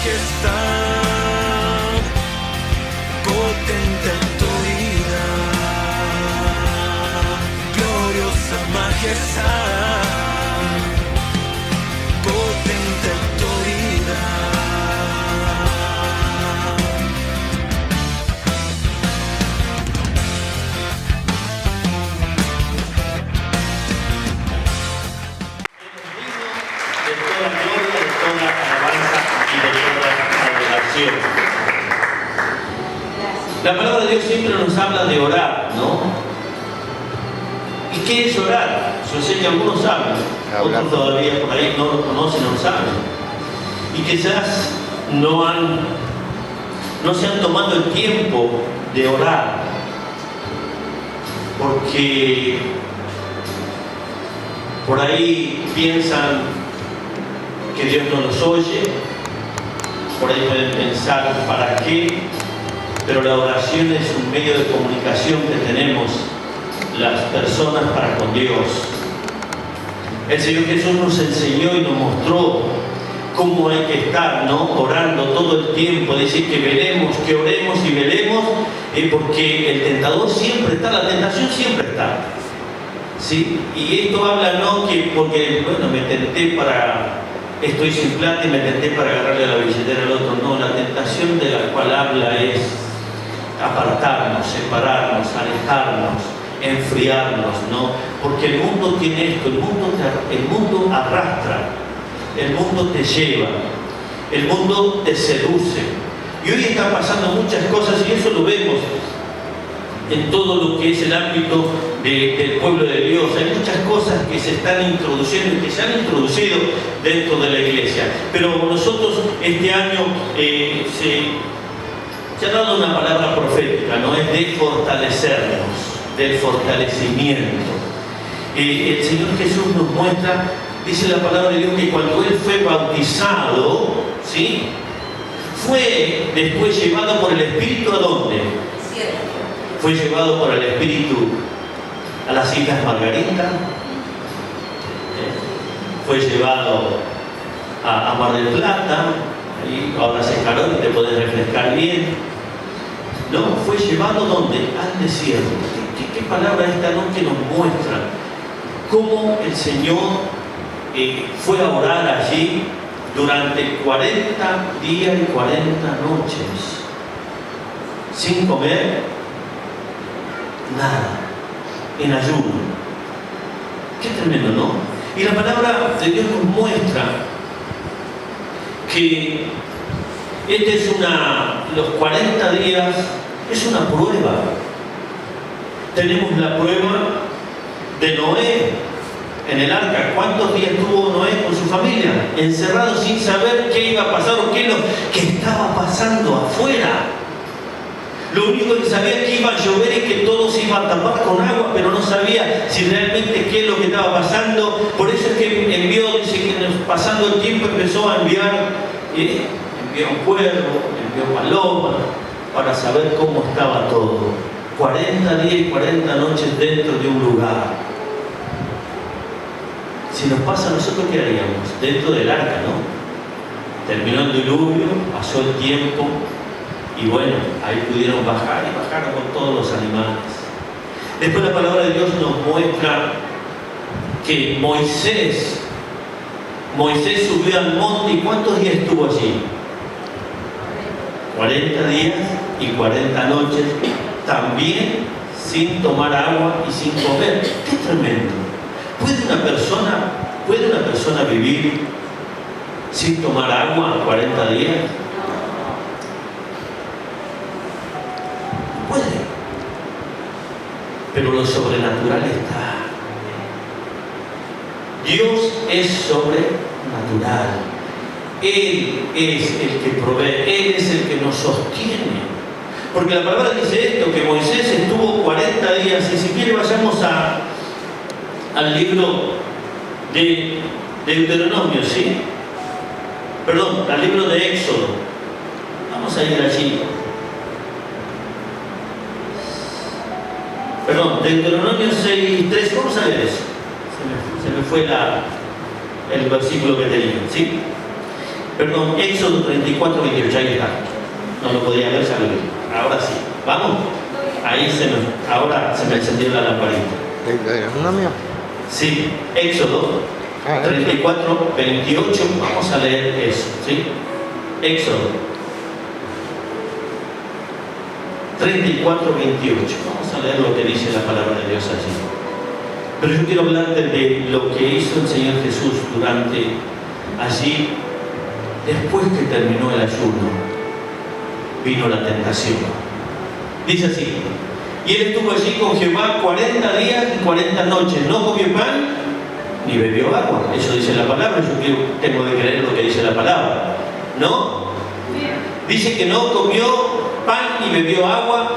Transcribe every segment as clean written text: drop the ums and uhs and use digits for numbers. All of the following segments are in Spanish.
majestad, potente autoridad, gloriosa majestad, potente autoridad. De toda gloria, de toda alabanza y de toda adoración. La palabra de Dios siempre nos habla de orar, ¿no? ¿Y qué es orar? Yo sé que algunos saben, otros todavía por ahí no lo conocen o no saben. Y quizás no se han tomado el tiempo de orar, porque por ahí piensan que Dios no los oye, por ahí pueden pensar ¿para qué? Pero la oración es un medio de comunicación que tenemos las personas para con Dios. El Señor Jesús nos enseñó y nos mostró cómo hay que estar, ¿no? Orando todo el tiempo, decir que velemos, que oremos y velemos, porque el tentador siempre está, la tentación siempre está. ¿Sí? Y esto habla no que porque, bueno, me tenté para, estoy sin plata y me tenté para agarrarle la billetera al otro. No, la tentación de la cual habla es apartarnos, separarnos, alejarnos, enfriarnos, ¿no? Porque el mundo tiene esto, el mundo arrastra, el mundo te lleva, el mundo te seduce. Y hoy están pasando muchas cosas y eso lo vemos en todo lo que es el ámbito del pueblo de Dios. Hay muchas cosas que se están introduciendo y que se han introducido dentro de la iglesia. Pero nosotros este año se ha dado una palabra profética, ¿no? Es de fortalecernos, del fortalecimiento. El Señor Jesús nos muestra, dice la palabra de Dios, que cuando Él fue bautizado, ¿sí?, fue después llevado por el Espíritu, ¿a dónde? Fue llevado por el Espíritu a las Islas Margarita, fue llevado a Mar del Plata, y ahora hace calor y te puedes refrescar bien. No, fue llevado ¿dónde? Al desierto. ¿Qué palabra esta no que nos muestra cómo el Señor fue a orar allí durante 40 días y 40 noches sin comer nada, en ayuno? Qué tremendo, ¿no? Y la palabra de Dios nos muestra que los 40 días es una prueba. Tenemos la prueba de Noé en el arca. ¿Cuántos días tuvo Noé con su familia? Encerrado sin saber qué iba a pasar o qué estaba pasando afuera. Lo único que sabía es que iba a llover y que todo se iba a tapar con agua, pero no sabía si realmente qué es lo que estaba pasando. Por eso es que envió, dice que pasando el tiempo empezó a envió un cuervo, envió paloma, para saber cómo estaba todo. 40 días y 40 noches dentro de un lugar. Si nos pasa a nosotros, ¿qué haríamos? Dentro del arca, ¿no? Terminó el diluvio, pasó el tiempo, y bueno, ahí pudieron bajar y bajaron con todos los animales. Después la palabra de Dios nos muestra que Moisés subió al monte. ¿Y cuántos días estuvo allí? 40 días y 40 noches, también sin tomar agua y sin comer. ¡Qué tremendo! ¿Puede una persona vivir sin tomar agua 40 días? Puede, pero lo sobrenatural está. Dios es sobrenatural. Él es el que provee, Él es el que nos sostiene. Porque la palabra dice esto, que Moisés estuvo 40 días, y si quiere vayamos al libro de Deuteronomio, ¿sí? Perdón, al libro de Éxodo. Vamos a ir allí. Perdón, Deuteronomio 6:3, vamos a ver eso. Se me fue el versículo que tenía, ¿sí? Perdón, Éxodo 34, 28, ahí está. No lo podía ver, ya lo vi. Ahora sí, vamos. Ahí ahora se me encendió la lamparita. ¿Una mía? Sí, Éxodo 34, 28, vamos a leer eso, ¿sí? Éxodo 34, 28, vamos a leer lo que dice la palabra de Dios allí. Pero yo quiero hablarte de lo que hizo el Señor Jesús durante allí, después que terminó el ayuno, vino la tentación. Dice así: y él estuvo allí con Jehová 40 días y 40 noches, no comió pan ni bebió agua. Eso dice la palabra, yo tengo que creer lo que dice la palabra, ¿no? Dice que no comió pan ni bebió agua,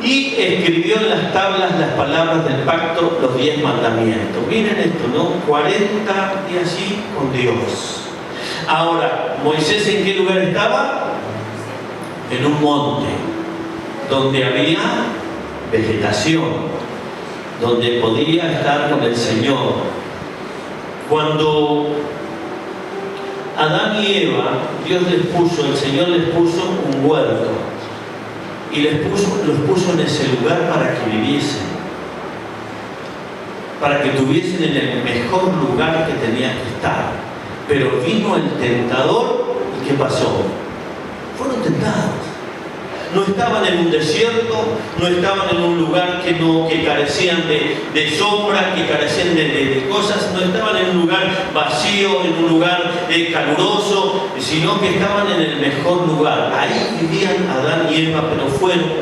y escribió en las tablas las palabras del pacto, los 10 mandamientos. Miren esto, ¿no? 40 días allí con Dios. Ahora, Moisés, ¿en qué lugar estaba? En un monte donde había vegetación, donde podía estar con el Señor. Cuando Adán y Eva, el Señor les puso un huerto y los puso en ese lugar para que viviesen, para que estuviesen en el mejor lugar que tenían que estar. Pero vino el tentador, ¿y qué pasó? Fueron tentados. No estaban en un desierto, no estaban en un lugar que carecían de sombra, que carecían de cosas, no estaban en un lugar vacío, en un lugar caluroso, sino que estaban en el mejor lugar. Ahí vivían Adán y Eva, pero fueron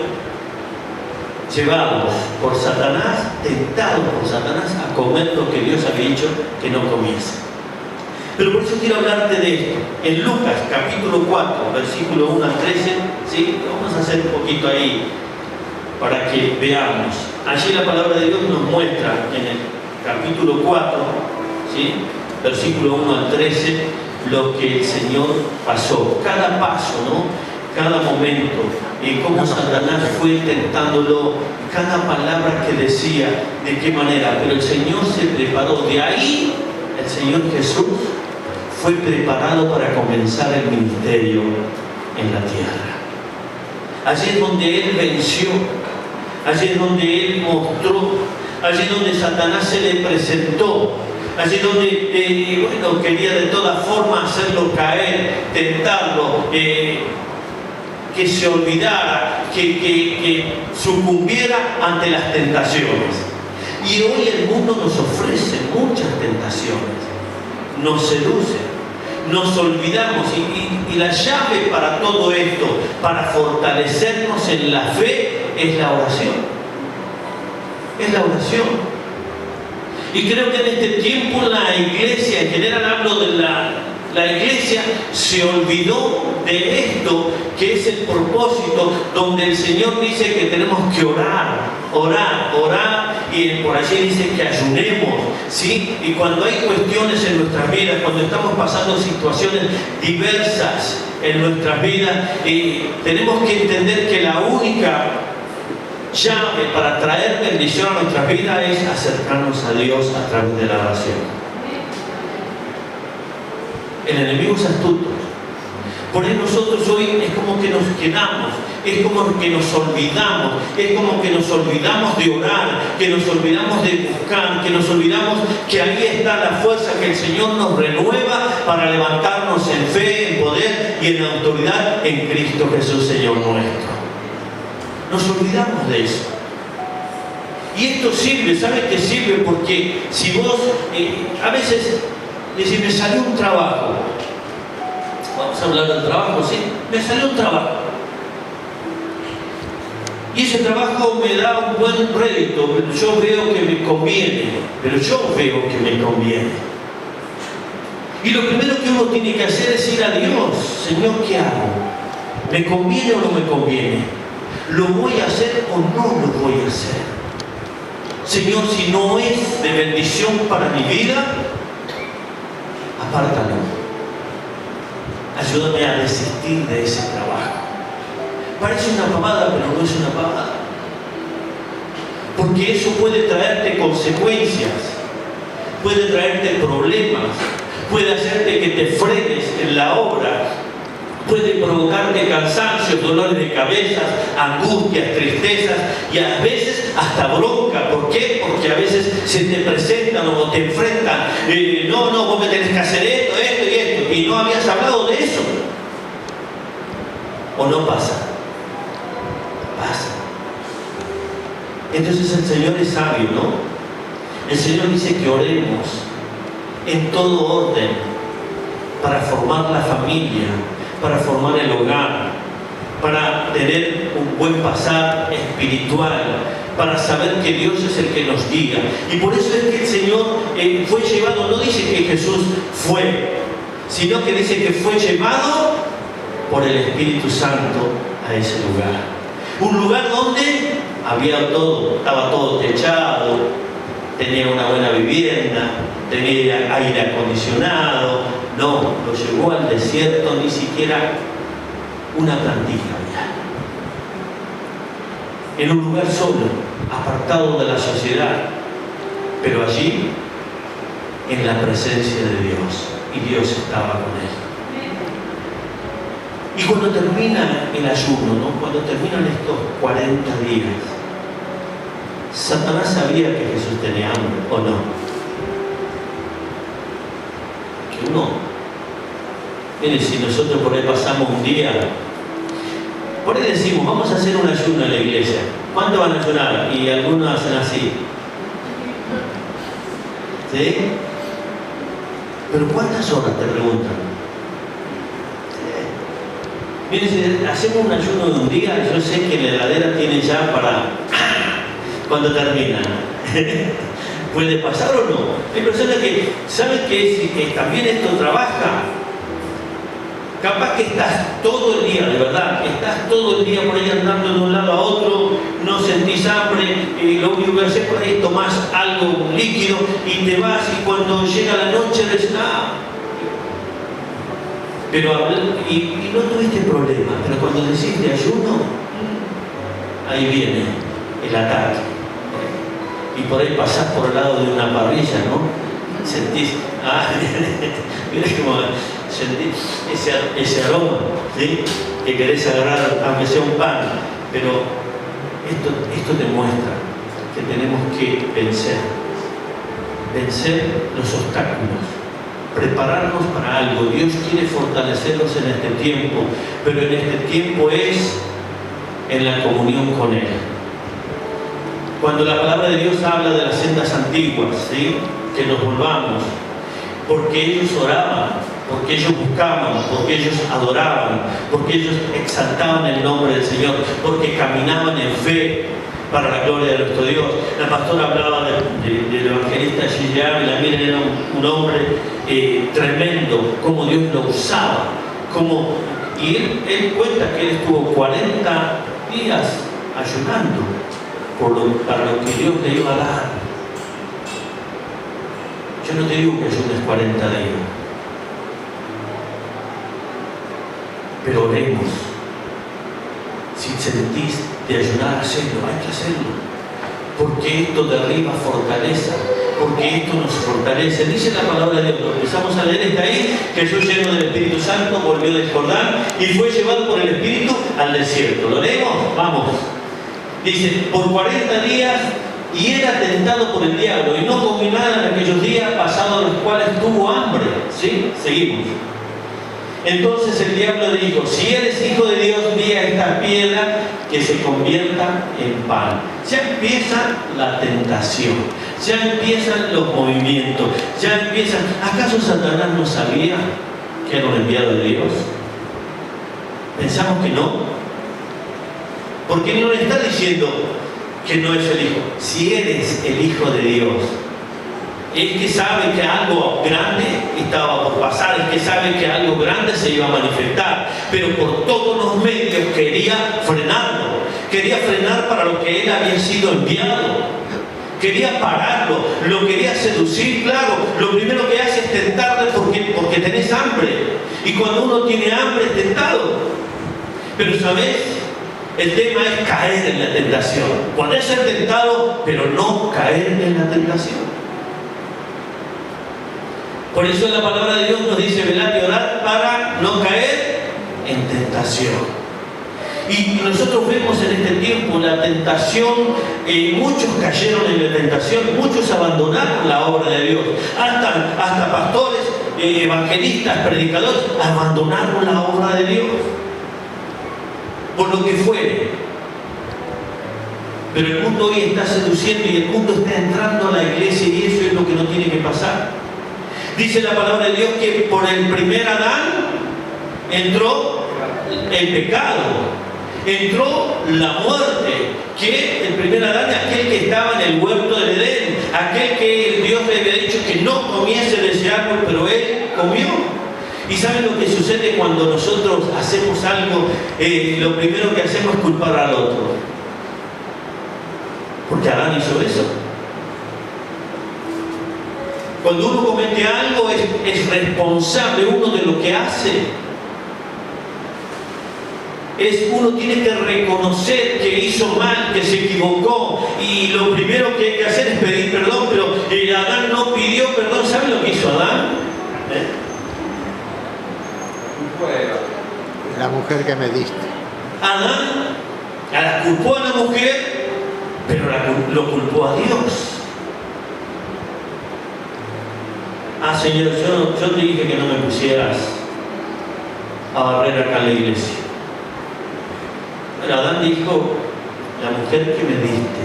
llevados por Satanás, tentados por Satanás a comer lo que Dios había dicho que no comiesen. Pero por eso quiero hablarte de esto. En Lucas capítulo 4, versículo 1 al 13, ¿sí? Vamos a hacer un poquito ahí para que veamos. Allí la palabra de Dios nos muestra en el capítulo 4, ¿sí? Versículo 1 al 13, lo que el Señor pasó. Cada paso, ¿no? Cada momento, y cómo Satanás fue tentándolo, cada palabra que decía, de qué manera. Pero el Señor se preparó. De ahí el Señor Jesús fue preparado para comenzar el ministerio en la tierra. Allí es donde Él venció, allí es donde Él mostró, allí es donde Satanás se le presentó, allí es donde quería de toda forma hacerlo caer, tentarlo, que se olvidara, que sucumbiera ante las tentaciones. Y hoy el mundo nos ofrece muchas tentaciones, nos seduce, nos olvidamos, y la llave para todo esto, para fortalecernos en la fe, es la oración. Es la oración. Y creo que en este tiempo la iglesia, en general hablo de la iglesia, se olvidó de esto, que es el propósito, donde el Señor dice que tenemos que orar, y por allí dice que ayunemos, ¿sí? Y cuando hay cuestiones en nuestras vidas, cuando estamos pasando situaciones diversas en nuestras vidas, tenemos que entender que la única llave para traer bendición a nuestras vidas es acercarnos a Dios a través de la oración. El enemigo es astuto. Por eso nosotros hoy es como que nos quedamos, es como que nos olvidamos, es como que nos olvidamos de orar, que nos olvidamos de buscar, que nos olvidamos que ahí está la fuerza que el Señor nos renueva para levantarnos en fe, en poder y en autoridad en Cristo Jesús, Señor nuestro. Nos olvidamos de eso. Y esto sirve, ¿sabes qué sirve? Porque si vos, a veces, decís, me salió un trabajo. Vamos a hablar del trabajo, ¿sí? Me salió un trabajo. Y ese trabajo me da un buen rédito. Yo veo que me conviene. Y lo primero que uno tiene que hacer es ir a Dios. Señor, ¿qué hago? ¿Me conviene o no me conviene? ¿Lo voy a hacer o no lo voy a hacer? Señor, si no es de bendición para mi vida, apártalo. Ayúdame a desistir de ese trabajo. Parece una pavada, pero no es una pavada. Porque eso puede traerte consecuencias, puede traerte problemas, puede hacerte que te frenes en la obra, puede provocarte cansancio, dolores de cabeza, angustias, tristezas y a veces hasta bronca. ¿Por qué? Porque a veces se te presentan o te enfrentan. No, vos me tenés que hacer esto, esto y esto. Y no habías hablado de eso. ¿O no pasa? Pasa. Entonces el Señor es sabio, ¿no? El Señor dice que oremos en todo orden para formar la familia, para formar el hogar, para tener un buen pasar espiritual, para saber que Dios es el que nos guía. Y por eso es que el Señor fue llevado, no dice que Jesús fue, sino que dice que fue llevado por el Espíritu Santo a ese lugar. Un lugar donde había todo, estaba todo techado, tenía una buena vivienda, tenía aire acondicionado. No, lo llevó al desierto, ni siquiera una plantilla había. En un lugar solo, apartado de la sociedad, pero allí, en la presencia de Dios, y Dios estaba con él. Y cuando termina el ayuno, ¿no? Cuando terminan estos 40 días, Satanás sabía que Jesús tenía hambre, ¿o no? Que no. Mire, si nosotros por ahí pasamos un día, por ahí decimos, vamos a hacer un ayuno en la iglesia. ¿Cuánto van a ayunar? Y algunos hacen así. ¿Sí? Pero ¿cuántas horas te preguntan? Mire, si hacemos un ayuno de un día, yo sé que la heladera tiene ya para cuando termina. ¿Puede pasar o no? Hay personas que saben que también esto trabaja. Capaz que estás todo el día, de verdad, estás todo el día por ahí andando de un lado a otro, no sentís hambre, lo único que haces por ahí es tomás algo líquido y te vas, y cuando llega la noche decís, pero y no tuviste problema, pero cuando decís de ayuno, ahí viene el ataque. Y por ahí pasás por el lado de una parrilla, ¿no? Sentís, mira cómo sentís ese aroma, ¿sí? Que querés agarrar, aunque sea un pan, pero esto te muestra que tenemos que vencer los obstáculos, prepararnos para algo. Dios quiere fortalecernos en este tiempo, pero en este tiempo es en la comunión con Él. Cuando la palabra de Dios habla de las sendas antiguas, ¿sí? Que nos volvamos, porque ellos oraban, porque ellos buscaban, porque ellos adoraban, porque ellos exaltaban el nombre del Señor, porque caminaban en fe para la gloria de nuestro Dios. La pastora hablaba del evangelista Gilles Ávila. Miren, era un hombre tremendo, cómo Dios lo usaba, y él cuenta que él estuvo 40 días ayunando para lo que Dios le iba a dar. Yo no te digo que ayunes 40 días, pero oremos. Si sentís de ayunar, hacerlo, hay que hacerlo, porque esto derriba fortaleza, porque esto nos fortalece. Dice la palabra de Dios, lo empezamos a leer, está ahí: Jesús, lleno del Espíritu Santo, volvió del Jordán y fue llevado por el Espíritu al desierto. ¿Lo leemos? Vamos. Dice, por 40 días, y era tentado por el diablo, y no comió nada en aquellos días, pasados los cuales tuvo hambre. ¿Sí? Seguimos. Entonces el diablo le dijo, si eres hijo de Dios, di a esta piedra que se convierta en pan. Ya empieza la tentación, ya empiezan los movimientos, ya empiezan. ¿Acaso Satanás no sabía que era un enviado de Dios? Pensamos que no, porque no le está diciendo que no es el hijo. Si eres el hijo de Dios, es que sabe que algo grande estaba por pasar, es que sabe que algo grande se iba a manifestar, pero por todos los medios quería frenarlo, quería frenar para lo que él había sido enviado, quería pararlo, lo quería seducir. Claro, lo primero que hace es tentarle porque tenés hambre, y cuando uno tiene hambre es tentado. Pero ¿sabes? El tema es caer en la tentación. Poder ser tentado, pero no caer en la tentación. Por eso la palabra de Dios nos dice, velad y orad para no caer en tentación. Y nosotros vemos en este tiempo la tentación, muchos cayeron en la tentación, muchos abandonaron la obra de Dios, hasta pastores, evangelistas, predicadores, abandonaron la obra de Dios, por lo que fuere. Pero el mundo hoy está seduciendo y el mundo está entrando a la iglesia, y eso es lo que no tiene que pasar. Dice la palabra de Dios que por el primer Adán entró el pecado, entró la muerte, que el primer Adán es aquel que estaba en el huerto del Edén, aquel que Dios le había dicho que no comiese de ese árbol, pero él comió. ¿Y saben lo que sucede cuando nosotros hacemos algo? Lo primero que hacemos es culpar al otro, porque Adán hizo eso. Cuando uno comete algo es responsable uno de lo que hace. Uno tiene que reconocer que hizo mal, que se equivocó, y lo primero que hay que hacer es pedir perdón. Pero Adán no pidió perdón. ¿Saben lo que hizo Adán? La mujer que me diste. Adán la culpó a la mujer, pero lo culpó a Dios. Señor, yo te dije que no me pusieras a barrer acá en la iglesia. Pero Adán dijo, la mujer que me diste.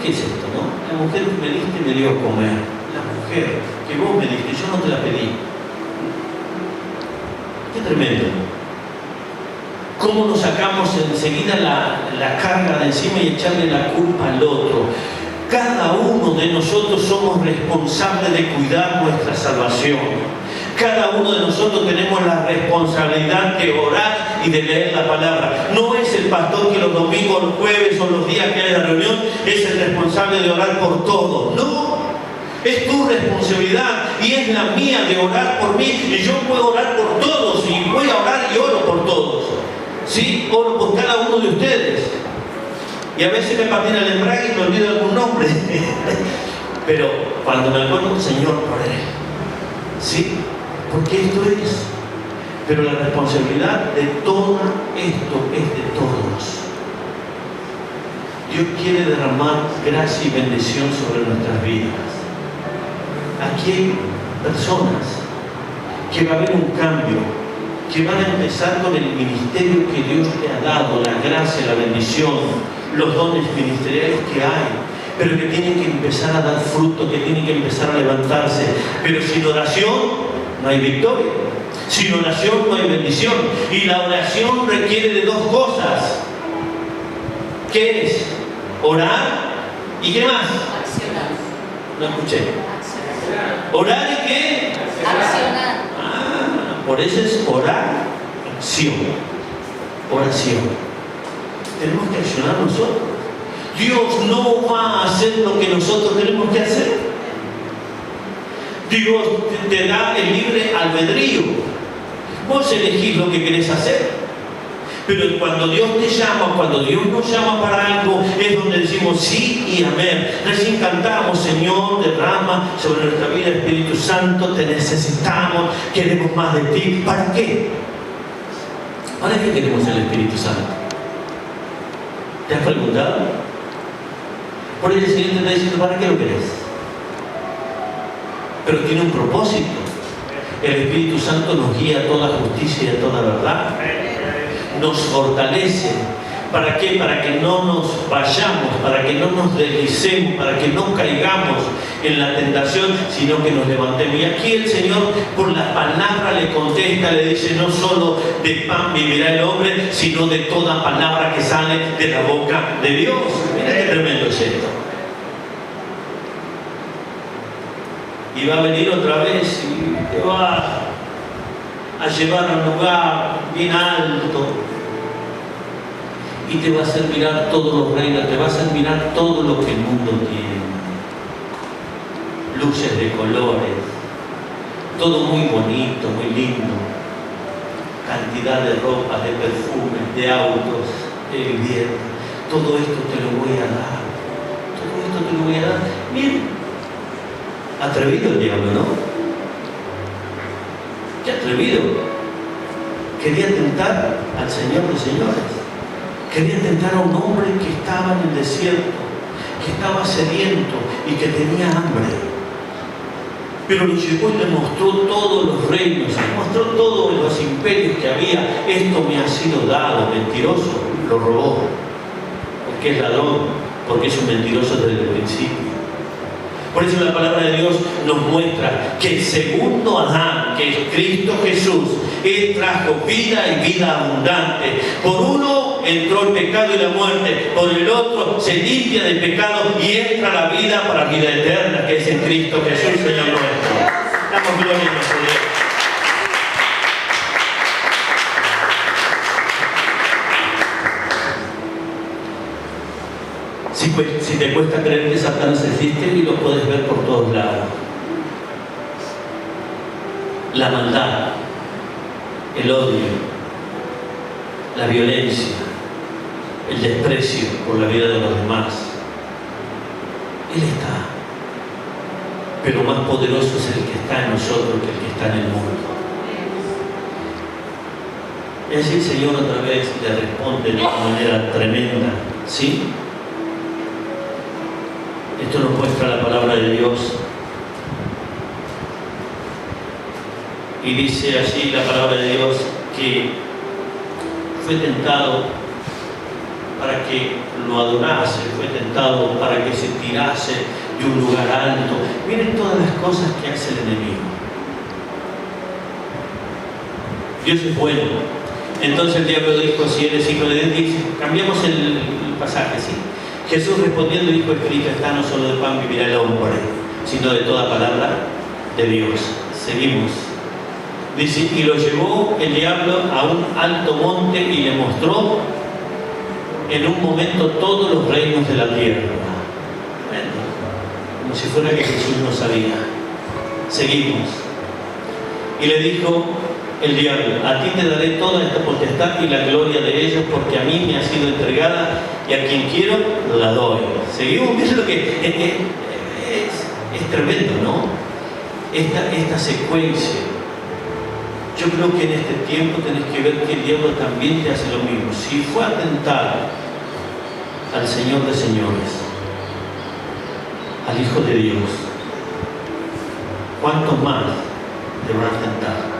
¿Qué es esto, no? La mujer que me diste me dio a comer. La mujer que vos me diste, yo no te la pedí. Qué tremendo. ¿Cómo nos sacamos enseguida la carga de encima y echarle la culpa al otro? Cada uno de nosotros somos responsables de cuidar nuestra salvación. Cada uno de nosotros tenemos la responsabilidad de orar y de leer la palabra. No es el pastor que los domingos, los jueves o los días que hay la reunión es el responsable de orar por todos. No, es tu responsabilidad y es la mía de orar por mí. Y yo puedo orar por todos y voy a orar y oro por todos. ¿Sí? Oro por cada uno de ustedes. Y a veces me patina el embrague y me olvido de algún nombre. Pero cuando me acuerdo, Señor, por él. ¿Sí? Porque esto es. Pero la responsabilidad de todo esto es de todos. Dios quiere derramar gracia y bendición sobre nuestras vidas. Aquí hay personas que va a haber un cambio, que van a empezar con el ministerio que Dios le ha dado, la gracia, la bendición, los dones ministeriales que hay, pero que tienen que empezar a dar fruto, que tienen que empezar a levantarse. Pero sin oración no hay victoria, sin oración no hay bendición, y la oración requiere de dos cosas. ¿Qué es? Orar y ¿qué más? Accionar. No escuché. Accionar. ¿Orar y qué? Accionar. Por eso es orar, acción, oración. Tenemos que accionar nosotros. Dios no va a hacer lo que nosotros tenemos que hacer. Dios te da el libre albedrío. Vos elegís lo que querés hacer. Pero cuando Dios te llama, cuando Dios nos llama para algo, es donde decimos sí y amén. Recién cantamos, Señor, derrama sobre nuestra vida Espíritu Santo, te necesitamos, queremos más de ti. ¿Para qué? ¿Para qué queremos el Espíritu Santo? ¿Te has preguntado? Por el siguiente te dice, ¿para qué lo querés? Pero tiene un propósito. El Espíritu Santo nos guía a toda justicia y a toda verdad. Nos fortalece. ¿Para qué? Para que no nos vayamos, para que no nos deslicemos, para que no caigamos en la tentación, sino que nos levantemos. Y aquí el Señor, por la palabra, le contesta, le dice, no solo de pan vivirá el hombre, sino de toda palabra que sale de la boca de Dios. Mira qué tremendo es esto. Y va a venir otra vez y te va a llevar a un lugar bien alto. Y te va a hacer mirar todos los reinos, te va a hacer mirar todo lo que el mundo tiene. Luces de colores, todo muy bonito, muy lindo. Cantidad de ropas, de perfumes, de autos, de vivienda. Todo esto te lo voy a dar. Todo esto te lo voy a dar. Bien, atrevido el diablo, ¿no? ¡Qué atrevido! Quería tentar al Señor de señores. Quería tentar a un hombre que estaba en el desierto, que estaba sediento y que tenía hambre. Pero lo llevó y le mostró todos los reinos, le mostró todos los imperios que había. Esto me ha sido dado. Mentiroso, lo robó. Porque es ladrón, porque es un mentiroso desde el principio. Por eso la palabra de Dios nos muestra que el segundo Adán, que es Cristo Jesús, Él trajo vida y vida abundante. Por uno entró el pecado y la muerte, por el otro se limpia del pecado y entra la vida para vida eterna, que es en Cristo Jesús, Señor nuestro. Damos gloria a nuestro Dios. Si te cuesta creer que Satanás existe, y lo puedes ver por todos lados. La maldad, el odio, la violencia, el desprecio por la vida de los demás. Él está. Pero más poderoso es el que está en nosotros que el que está en el mundo. Y así el Señor otra vez le responde de una manera tremenda. ¿Sí? Esto nos muestra la palabra de Dios. Y dice allí la palabra de Dios que fue tentado para que lo adorase, fue tentado para que se tirase de un lugar alto. Miren todas las cosas que hace el enemigo. Dios es bueno. Entonces el diablo dijo, si eres hijo de Dios, cambiamos el pasaje, ¿sí? Jesús respondiendo dijo, escrito está, no solo de pan vivirá el hombre, sino de toda palabra de Dios. Seguimos. Dice, y lo llevó el diablo a un alto monte y le mostró en un momento todos los reinos de la tierra. Bueno, como si fuera que Jesús no sabía. Seguimos. Y le dijo el diablo, a ti te daré toda esta potestad y la gloria de ellos, porque a mí me ha sido entregada y a quien quiero la doy. Seguimos viendo lo que es tremendo, ¿no? Esta secuencia. Yo creo que en este tiempo tenés que ver que el diablo también te hace lo mismo. Si fue a tentar al Señor de señores, al Hijo de Dios, ¿cuántos más te van a tentar?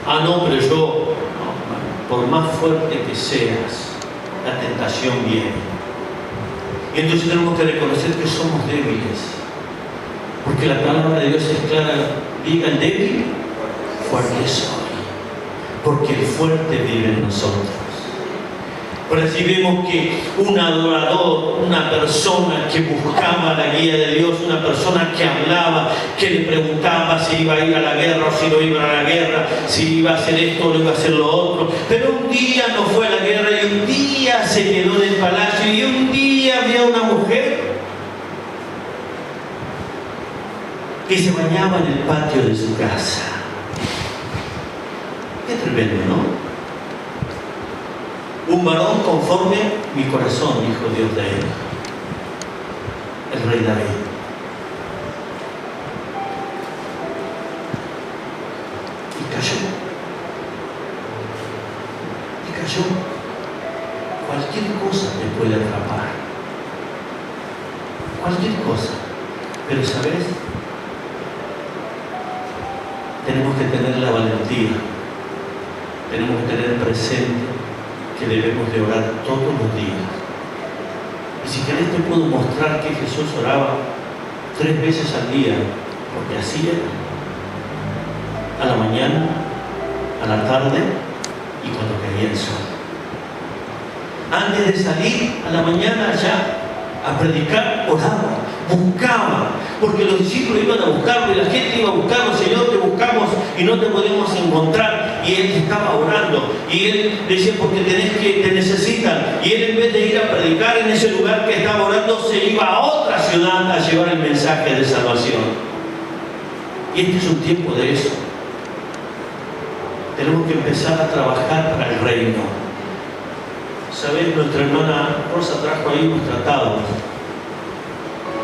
Ah, no, pero yo, no, por más fuerte que seas, la tentación viene. Y entonces tenemos que reconocer que somos débiles, porque la palabra de Dios es clara. Diga el débil, fuerte soy, porque el fuerte vive en nosotros. Por así vemos que un adorador, una persona que buscaba la guía de Dios, una persona que hablaba, que le preguntaba si iba a ir a la guerra o si no iba a la guerra, si iba a hacer esto o no iba a hacer lo otro. Pero un día no fue a la guerra y un día se quedó en el palacio y un día vio a una mujer que se bañaba en el patio de su casa. Qué tremendo, ¿no? Un varón conforme mi corazón, dijo Dios de él, el rey David. Y cayó. Y cayó. Cualquier cosa te puede atrapar. Cualquier cosa. Pero ¿sabes? Tenemos que tener la valentía, tenemos que tener presente que debemos de orar todos los días. Y si querés te puedo mostrar que Jesús oraba 3 veces al día, porque así era. A la mañana, a la tarde y cuando caía el sol. Antes de salir a la mañana ya a predicar, oraba, buscaba, porque los discípulos iban a buscarlo y la gente iba a buscarlo. Señor, te buscamos y no te podemos encontrar. Y él estaba orando y él decía, porque te necesitan. Y él, en vez de ir a predicar en ese lugar que estaba orando, se iba a otra ciudad a llevar el mensaje de salvación. Y este es un tiempo de eso. Tenemos que empezar a trabajar para el reino. ¿Sabes? Nuestra hermana Rosa trajo ahí unos tratados.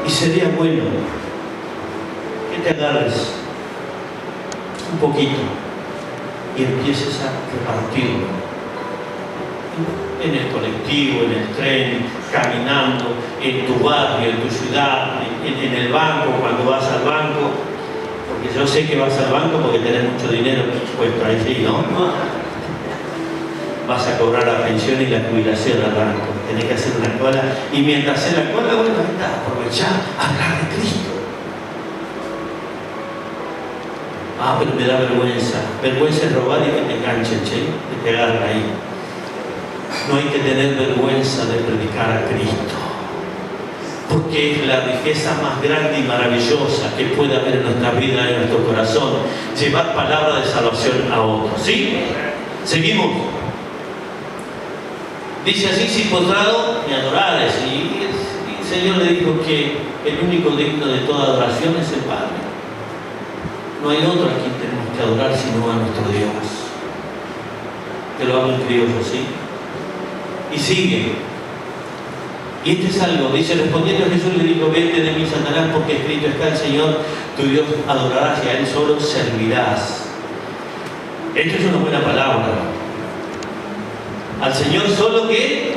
Y sería bueno que te agarres un poquito, y empieces a repartirlo en el colectivo, en el tren, caminando, en tu barrio, en tu ciudad, en el banco, cuando vas al banco, porque yo sé que vas al banco porque tenés mucho dinero puesto ahí, ¿no? Vas a cobrar la pensión y la jubilación al banco, tenés que hacer una cola, y mientras haces la cola, bueno, está, aprovechá, hablar de Cristo. Ah, pero me da vergüenza. Vergüenza es robar y que te enganchen, che, de pegarla ahí. No hay que tener vergüenza de predicar a Cristo, porque es la riqueza más grande y maravillosa que puede haber en nuestra vida, en nuestro corazón, llevar palabra de salvación a otros. ¿Sí? Seguimos. Dice así: si postrado me adorares. Y el Señor le dijo que el único digno de toda adoración es el Padre. No hay otro a quien tenemos que adorar sino a nuestro Dios. Te lo hablo en criollo, ¿sí? Y sigue. Y este es algo, dice: respondiendo Jesús le dijo: vete de mí, Satanás, porque escrito está: el Señor tu Dios adorarás y a Él solo servirás. Esto es una buena palabra. Al Señor solo, ¿qué?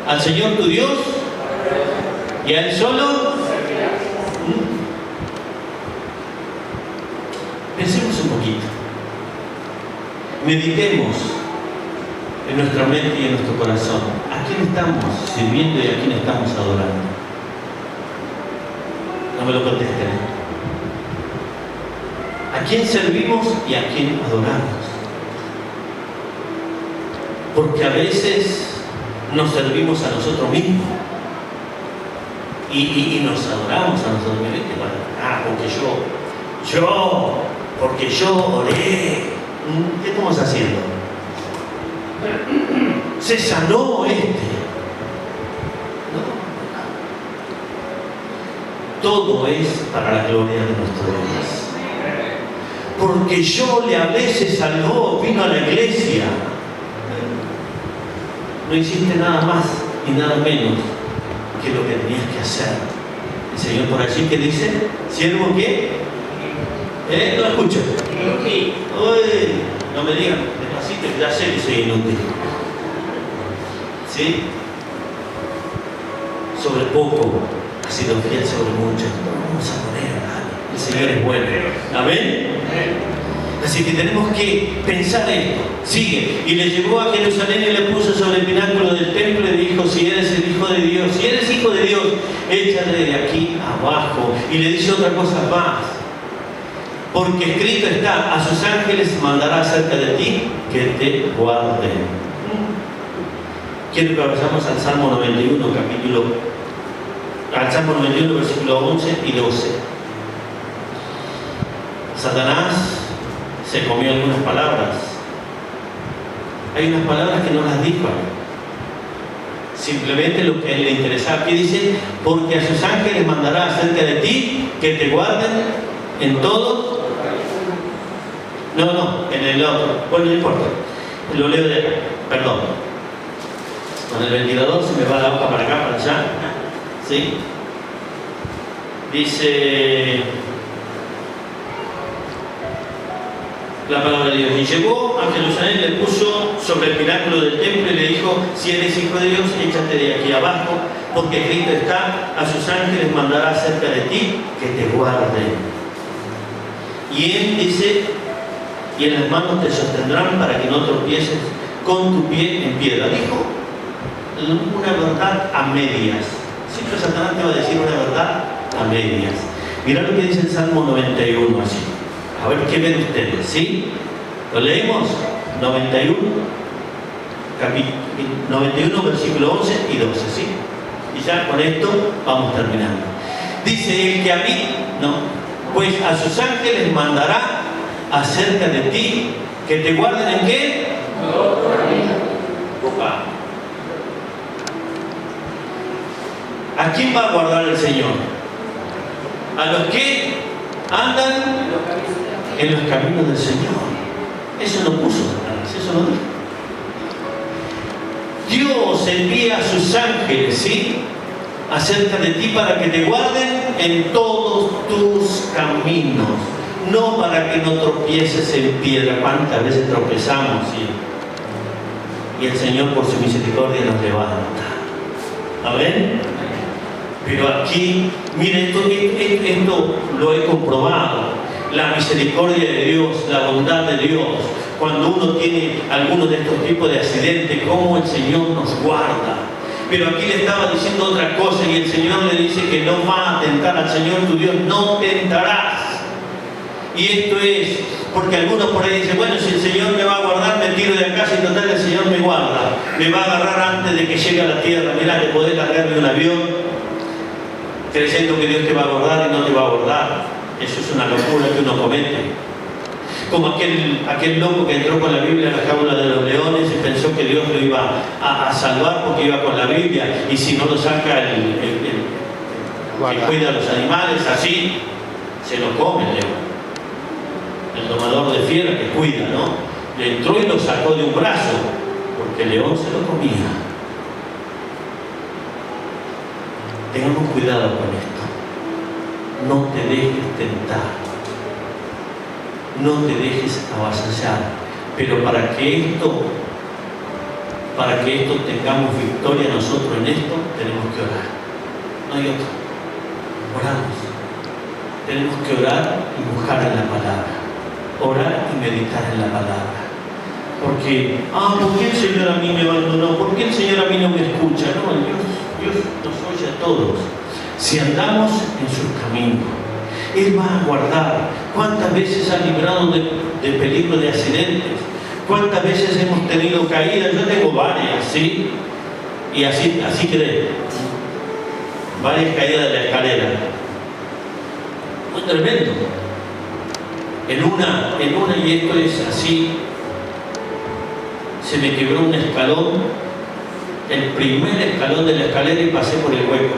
Al Señor tu Dios y a Él solo. Pensemos un poquito. Meditemos en nuestra mente y en nuestro corazón. ¿A quién estamos sirviendo y a quién estamos adorando? No me lo contesten. ¿A quién servimos y a quién adoramos? Porque a veces nos servimos a nosotros mismos y nos adoramos a nosotros mismos. Porque yo oré. ¿Qué estamos haciendo? Se sanó No. Todo es para la gloria de nuestro Dios. Porque yo le hablé, se salvó, vino a la iglesia. No hiciste nada más ni nada menos que lo que tenías que hacer. El Señor por allí que dice: ¿siervo qué? No escucho. Uy, no me digan despacito, que ya sé que soy inútil. ¿Sí? Sobre poco ha sido fiel, sobre mucho. Vamos a poner, el Señor es bueno. ¿Amén? Así que tenemos que pensar esto. Sigue. Y le llevó a Jerusalén y le puso sobre el pináculo del templo y le dijo: si eres el Hijo de Dios, si eres Hijo de Dios, échate de aquí abajo. Y le dice otra cosa más: porque escrito está: a sus ángeles mandará acerca de ti que te guarden. Quiero que vayamos al Salmo 91, al Salmo 91, versículo 11 y 12. Satanás se comió algunas palabras. Hay unas palabras que no las dijo. Simplemente lo que a él le interesaba. Aquí dice: porque a sus ángeles mandará acerca de ti que te guarden en todo. No, en el otro. Bueno, no importa. Lo leo de. Perdón. Con el ventilador se me va la hoja para acá, para allá. ¿Sí? Dice la palabra de Dios: y llegó a Jerusalén, le puso sobre el pináculo del templo y le dijo: si eres Hijo de Dios, échate de aquí abajo, porque escrito está: a sus ángeles mandará acerca de ti que te guarden. Y él dice: y en las manos te sostendrán para que no tropieces con tu pie en piedra. Dijo una verdad a medias. Siempre Satanás te va a decir una verdad a medias. Mirá lo que dice el Salmo 91 así. A ver qué ven ustedes, ¿sí? ¿Lo leemos? 91, versículo 11 y 12, ¿sí? Y ya con esto vamos terminando. Dice: el que a mí, no, pues a sus ángeles mandará acerca de ti que te guarden en qué? Opa. ¿A quién va a guardar el Señor? A los que andan en los caminos del Señor. Eso no puso Satanás, eso no dijo. Dios envía a sus ángeles, ¿sí?, acerca de ti para que te guarden en todos tus caminos. no para que no tropieces en piedra. ¿Cuántas veces tropezamos? Y el Señor por su misericordia nos levanta. ¿Amén? Pero aquí, miren, esto lo he comprobado. La misericordia de Dios, la bondad de Dios, cuando uno tiene alguno de estos tipos de accidentes, cómo el Señor nos guarda. Pero aquí le estaba diciendo otra cosa y el Señor le dice que no va a tentar al Señor tu Dios, no tentarás. Y esto es, porque algunos por ahí dicen, bueno, si el Señor me va a guardar, me tiro de acá, si total el Señor me guarda. Me va a agarrar antes de que llegue a la tierra. Mirá, te podés largar de un avión, creyendo que Dios te va a guardar y no te va a guardar. Eso es una locura que uno comete. Como aquel loco que entró con la Biblia a la jaula de los leones y pensó que Dios lo iba a salvar porque iba con la Biblia, y si no lo saca el que cuida a los animales, así se lo come el león. El domador de fiera que cuida, ¿no? Le entró y lo sacó de un brazo porque el león se lo comía. Tengamos cuidado con esto. No te dejes tentar, no te dejes avasallar, pero para que esto tengamos victoria nosotros en esto, tenemos que orar. No hay otro. Oramos. Tenemos que orar y buscar en la palabra. Orar y meditar en la palabra. Porque, ¿por qué el Señor a mí me abandonó? ¿Por qué el Señor a mí no me escucha? No, Dios nos oye a todos. Si andamos en sus caminos, Él va a guardar. ¿Cuántas veces ha librado de peligro de accidentes? ¿Cuántas veces hemos tenido caídas? Yo tengo varias, ¿sí? Y así quedé. Varias caídas de la escalera. Muy tremendo. En una, y esto es así, se me quebró un escalón, el primer escalón de la escalera, y pasé por el hueco.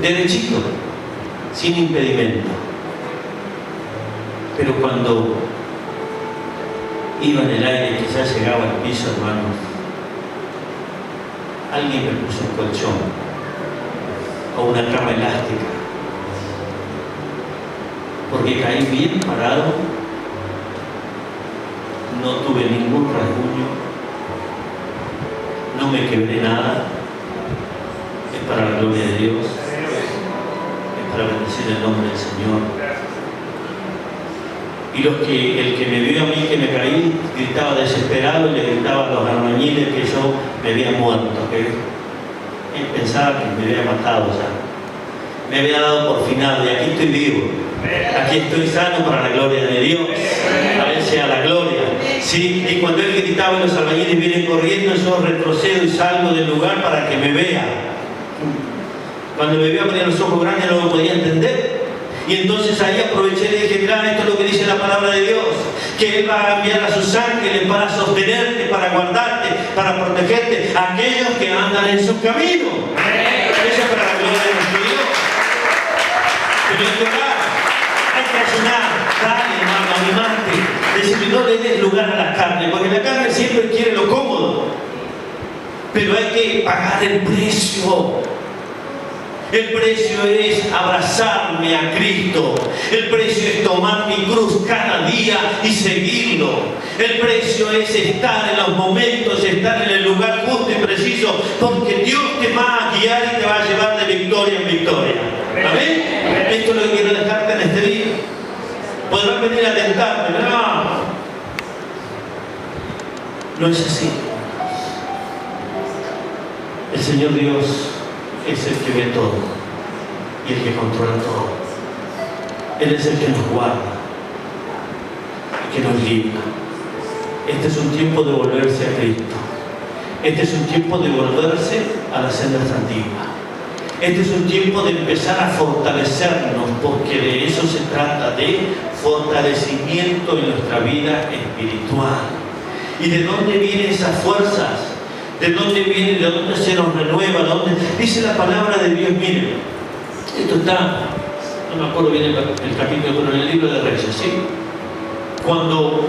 Derechito, sin impedimento. Pero cuando iba en el aire, quizás llegaba al piso, hermanos, alguien me puso un colchón o una cama elástica, porque caí bien parado, no tuve ningún rasguño, no me quebré nada. Es para la gloria de Dios, es para bendecir el nombre del Señor. Y el que me vio a mí que me caí, gritaba desesperado y le gritaba a los albañiles que yo me había muerto, que él pensaba que me había matado ya, me había dado por finado, y aquí estoy vivo, aquí estoy sano para la gloria de Dios. A Él sea la gloria. ¿Sí? Y cuando él gritaba y los albañiles vienen corriendo, yo retrocedo y salgo del lugar para que me vea. Cuando me vio ponía los ojos grandes, no me podía entender. Y entonces ahí aproveché y le dije, mirá, esto es lo que dice la palabra de Dios, que Él va a enviar a sus ángeles para sostenerte, para guardarte, para protegerte, a aquellos que andan en su camino. Eso es para la gloria de nuestro Dios. Pero hay que orar, hay que ayunar, dale, hermano, animarte, decirle, no le des lugar a la carne, porque la carne siempre quiere lo cómodo, pero hay que pagar el precio. El precio es abrazarme a Cristo. El precio es tomar mi cruz cada día y seguirlo. El precio es estar en los momentos, estar en el lugar justo y preciso, porque Dios te va a guiar y te va a llevar de victoria en victoria. ¿Amén? Esto es lo que quiero dejarte en este día. Podrán venir a tentarme. No es así. El Señor Dios es el que ve todo y el que controla todo. Él es el que nos guarda y que nos libra. Este es un tiempo de volverse a Cristo. Este es un tiempo de volverse a las sendas antiguas. Este es un tiempo de empezar a fortalecernos, porque de eso se trata, de fortalecimiento en nuestra vida espiritual. ¿Y de dónde vienen esas fuerzas? ¿De dónde viene? ¿De dónde se nos renueva? ¿Dónde? Dice la palabra de Dios, miren, esto está, no me acuerdo bien el capítulo, pero en el libro de Reyes, ¿sí? Cuando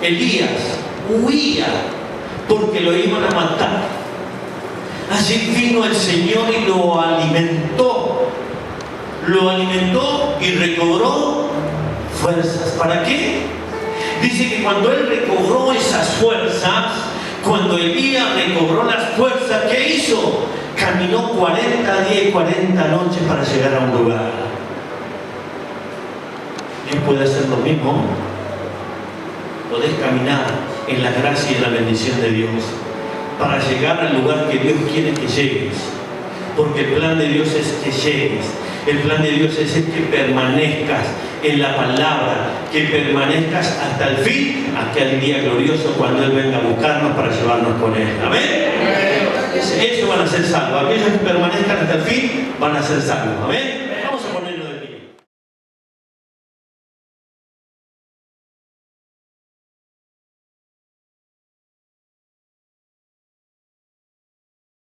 Elías huía porque lo iban a matar, así vino el Señor y lo alimentó y recobró fuerzas. ¿Para qué? Dice que cuando él recobró esas fuerzas, cuando Elías recobró las fuerzas, ¿qué hizo? Caminó 40 días y 40 noches para llegar a un lugar. Dios puede hacer lo mismo. Podés caminar en la gracia y en la bendición de Dios para llegar al lugar que Dios quiere que llegues. Porque el plan de Dios es que llegues. El plan de Dios es que permanezcas en la palabra, que permanezcas hasta el fin, aquel día glorioso cuando Él venga a buscarnos para llevarnos con Él. Amén. Eso van a ser salvos. Aquellos que permanezcan hasta el fin van a ser salvos. Amén.